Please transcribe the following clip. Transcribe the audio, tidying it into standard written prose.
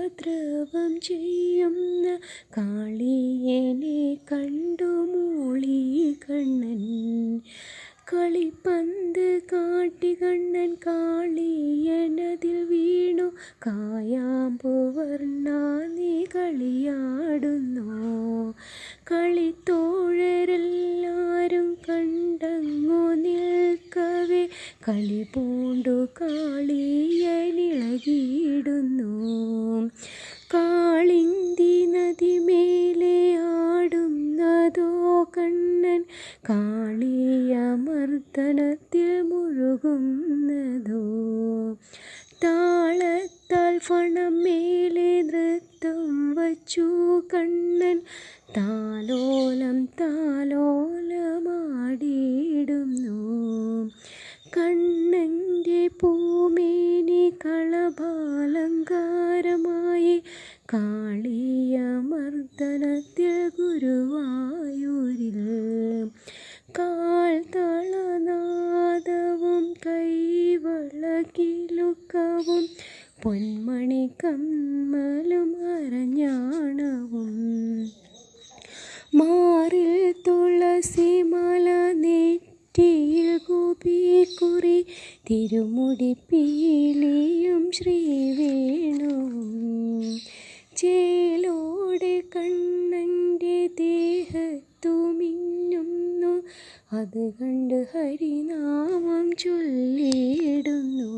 ഉപദ്രവം ചെയ്യുന്ന കാളിയനെ കണ്ടു മൂളി കണ്ണൻ. കളിപ്പന്ത് കാട്ടി കണ്ണൻ കാളിയനതിൽ വീണു. കായാമ്പുവർണ്ണ നീ കളിയാടുന്നു. കളിത്തോഴരെല്ലാരും കണ്ടങ്ങു നിൽക്കവേ കളി പൂണ്ടു കാളിയനിളകിയിടുന്നു. കാളിന്തി നദിമേലെ ആടുന്നതോ കണ്ണൻ കാളിയമർദ്ദനത്തിൽ മുഴുകുന്നതോ. താളത്താൽ ഫണം മേലെ നൃത്തം വച്ചു കണ്ണൻ താലോലം താലോലമാടിയിടുന്നു. കണ്ണൻ്റെ പൂമേനി കളഭാലങ്കാരമായി കാളിയമർദ്ദനത്തിൽ ഗുരുവായൂരിൽ. കാൽത്തളനാദവും കൈവളകിലുക്കവും പൊന്മണി കമ്മലും അരഞ്ഞാണവും. മാറിൽ തുളസിമാല നെറ്റിയിൽ ഗോപിക്കുറി തിരുമുടി പീലിയും ശ്രീവേണുവും. ചേലോടെ കണ്ണൻ്റെ ദേഹത്തു മിന്നുന്നു. അത് കണ്ട് ഹരിനാമം ചൊല്ലിയിടുന്നു.